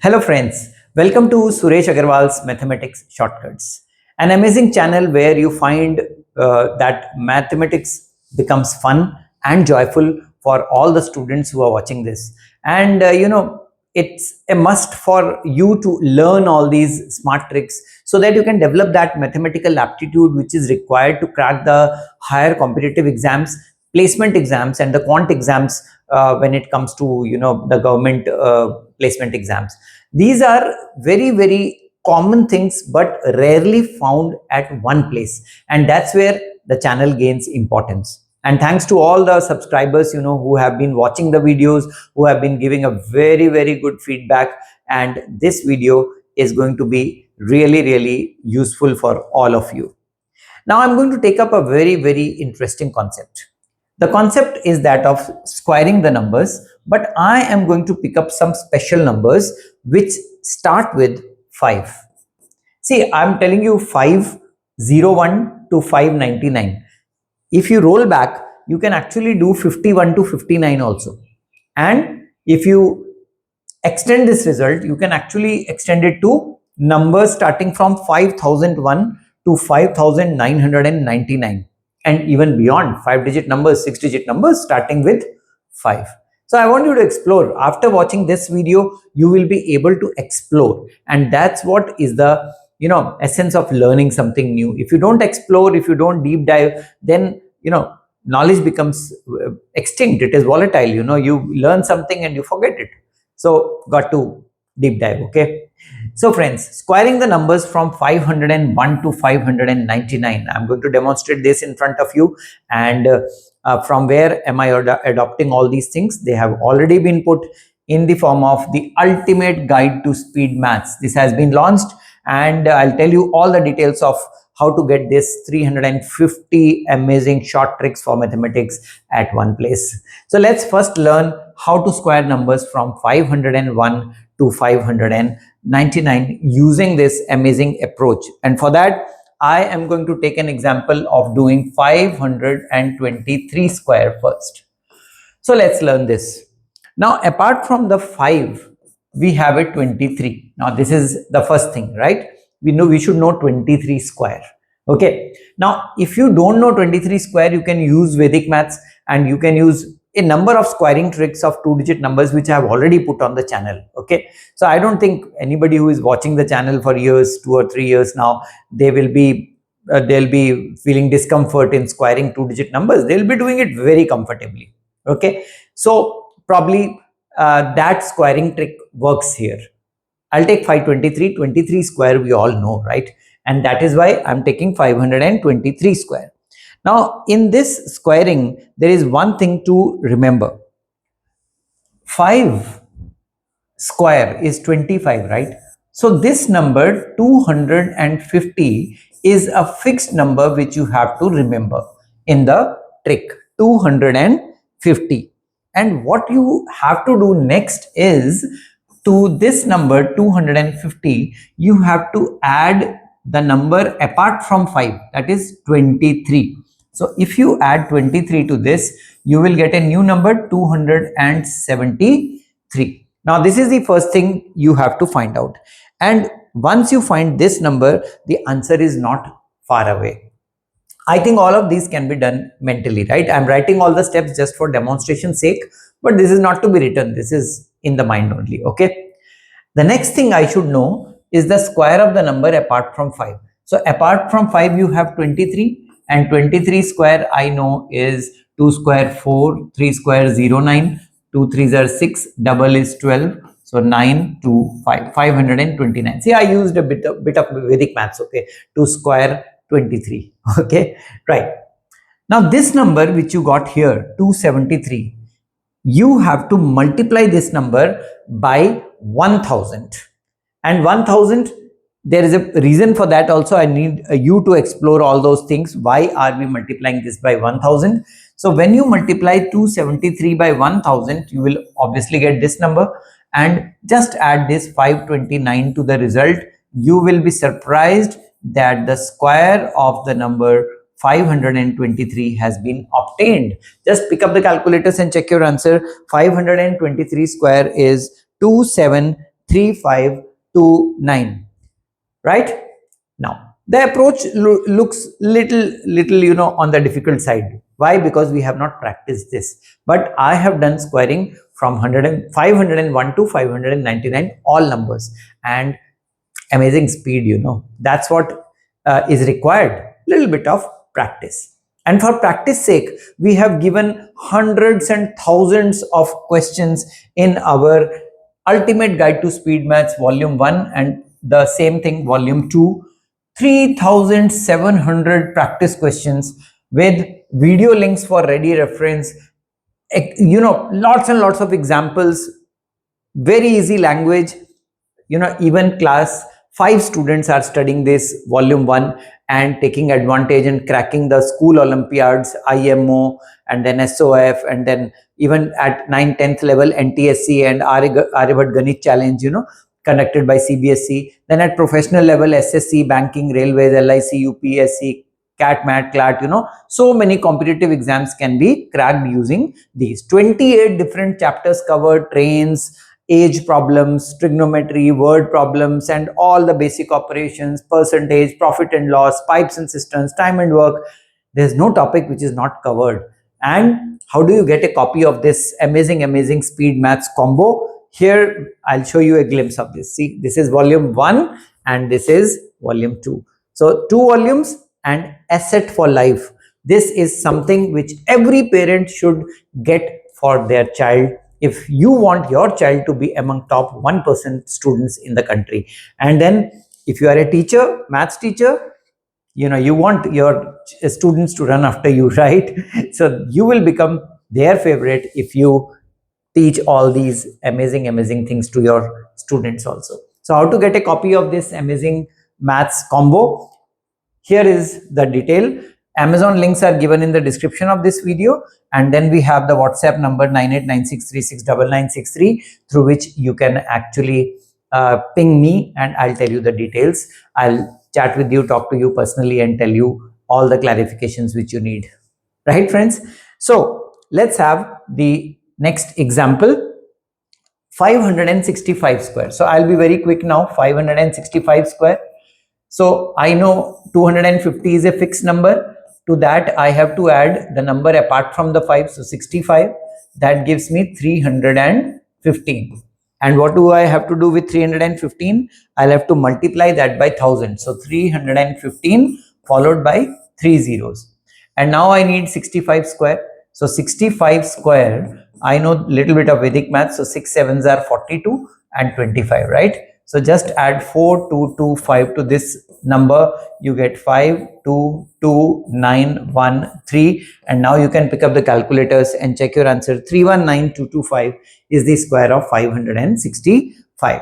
Hello friends, welcome to Suresh Aggarwal's Mathematics Shortcuts, an amazing channel where you find that mathematics becomes fun and joyful for all the students who are watching this. And it's a must for you to learn all these smart tricks so that you can develop that mathematical aptitude which is required to crack the higher competitive exams, placement exams, and the quant exams when it comes to the government placement exams. These are very common things but rarely found at one place, and that's where the channel gains importance. And thanks to all the subscribers who have been watching the videos, who have been giving a very good feedback, and this video is going to be really useful for all of you. Now I'm going to take up a very interesting concept. The concept is that of squaring the numbers, but I am going to pick up some special numbers which start with 5. See, I'm telling you 501 to 599. If you roll back, you can actually do 51 to 59 also. And if you extend this result, you can actually extend it to numbers starting from 5001 to 5999. And even beyond, 5-digit numbers, 6-digit numbers starting with 5. So I want you to explore. After watching this video, you will be able to explore, and that's what is the essence of learning something new. If you don't explore, if you don't deep dive, then knowledge becomes extinct. It is volatile. You learn something and you forget it. So got to deep dive. Okay. So friends, squaring the numbers from 501 to 599, I'm going to demonstrate this in front of you. And from where am I adopting all these things? They have already been put in the form of the ultimate guide to speed maths. This has been launched, and I'll tell you all the details of how to get this 350 amazing short tricks for mathematics at one place. So let's first learn how to square numbers from 501 to 599 using this amazing approach. And for that, I am going to take an example of doing 523 square first. So let's learn this. Now, apart from the 5, we have a 23. Now, this is the first thing, right? We should know 23 square. Okay. Now, if you don't know 23 square, you can use Vedic maths, and you can use a number of squaring tricks of 2-digit numbers which I have already put on the channel. Okay. So I don't think anybody who is watching the channel for years, 2 or 3 years now, they'll be feeling discomfort in squaring 2-digit numbers. They'll be doing it very comfortably. Okay. So probably that squaring trick works here. I'll take 523. 23 square we all know, right? And that is why I'm taking 523 square. Now, in this squaring, there is one thing to remember. 5 square is 25, right? So this number 250 is a fixed number which you have to remember in the trick, 250. And what you have to do next is, to this number 250, you have to add the number apart from 5, that is 23. So if you add 23 to this, you will get a new number 273. Now this is the first thing you have to find out. And once you find this number, the answer is not far away. I think all of these can be done mentally, right? I'm writing all the steps just for demonstration sake, but this is not to be written. This is in the mind only. Okay. The next thing I should know is the square of the number apart from 5. So apart from 5, you have 23, and 23 square I know is 2 square 4, 3 square 0, 9, 2 3s are 6, double is 12. So 9 to 5, 529. See, I used a bit of Vedic maths, okay, to square 23. Okay, right. Now this number which you got here, 273, you have to multiply this number by 1000. And 1000, there is a reason for that also. I need you to explore all those things. Why are we multiplying this by 1000? So when you multiply 273 by 1000, you will obviously get this number, and just add this 529 to the result. You will be surprised that the square of the number 523 has been obtained. Just pick up the calculators and check your answer. 523 square is 2730. 3529, right? Now, the approach looks little, on the difficult side. Why? Because we have not practiced this. But I have done squaring from 501 to 599, all numbers, and amazing speed. That's what is required. Little bit of practice. And for practice sake, we have given hundreds and thousands of questions in our Ultimate Guide to Speed Maths Volume 1 and the same thing Volume 2. 3,700 practice questions with video links for ready reference, lots and lots of examples, very easy language. Even class 5 students are studying this volume 1 and taking advantage and cracking the school olympiads, IMO, and then SOF, and then even at 9th 10th level NTSC and Aryabhat Ganit challenge, conducted by CBSE. Then at professional level, SSC, banking, railways, LIC, UPSC, CAT, MAT, CLAT, so many competitive exams can be cracked using these. 28 different chapters covered: trains, age problems, trigonometry, word problems, and all the basic operations, percentage, profit and loss, pipes and cisterns, time and work. There's no topic which is not covered. And how do you get a copy of this amazing speed maths combo? Here, I'll show you a glimpse of this. See, this is volume 1 and this is volume 2. So 2 volumes and asset for life. This is something which every parent should get for their child if you want your child to be among top 1% students in the country. And then if you are a teacher, maths teacher, you want your students to run after you, right? So you will become their favorite if you teach all these amazing things to your students also. So how to get a copy of this amazing maths combo? Here is the detail. Amazon links are given in the description of this video, and then we have the WhatsApp number 9896369963 through which you can actually ping me and I'll tell you the details. I'll chat with you, talk to you personally, and tell you all the clarifications which you need. Right, friends? So let's have the next example. 565 square. So I'll be very quick now. 565 square. So I know 250 is a fixed number. To that I have to add the number apart from the 5. So 65. That gives me 315. And what do I have to do with 315? I'll have to multiply that by 1000. So 315 followed by 3 zeros. And now I need 65 square. So 65 square, I know little bit of Vedic math. So 6 sevens are 42 and 25, right? So just add 4225 to this number. You get 522,913. And now you can pick up the calculators and check your answer. 319225 is the square of 565.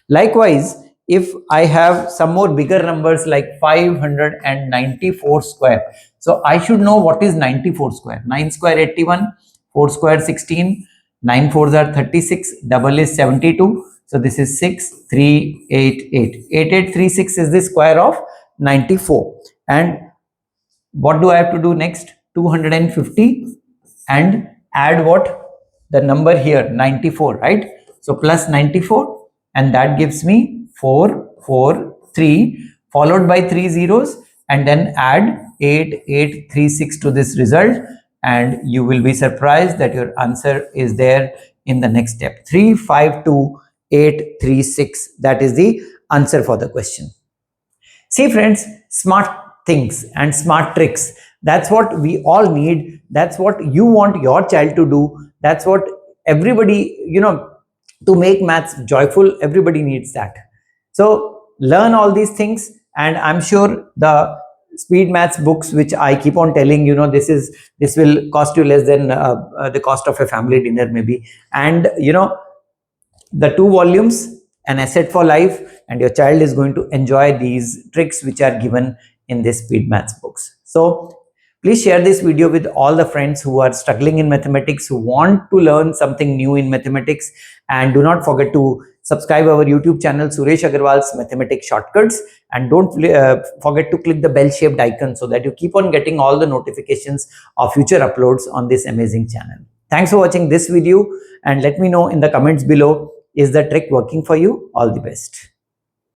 Likewise, if I have some more bigger numbers like 594 square. So I should know what is 94 square. 9 square 81, 4 square 16, 9 fours are 36, double is 72. So this is 6388. 8836 is the square of 94. And what do I have to do next? 250 and add what? The number here, 94, right? So plus 94, and that gives me 443 followed by 3 zeros, and then add 8836 to this result, and you will be surprised that your answer is there in the next step. 352836. That is the answer for the question. See friends, smart things and smart tricks. That's what we all need. That's what you want your child to do. That's what everybody, to make maths joyful, everybody needs that. So learn all these things, and I'm sure the speed maths books, which I keep on telling, this will cost you less than the cost of a family dinner maybe. And the 2 volumes, an asset for life, and your child is going to enjoy these tricks which are given in this speed maths books. So please share this video with all the friends who are struggling in mathematics, who want to learn something new in mathematics, and do not forget to subscribe our YouTube channel Suresh Aggarwal's Mathematics Shortcuts, and don't forget to click the bell shaped icon so that you keep on getting all the notifications of future uploads on this amazing channel. Thanks for watching this video, and let me know in the comments below Is the trick working for you? All the best.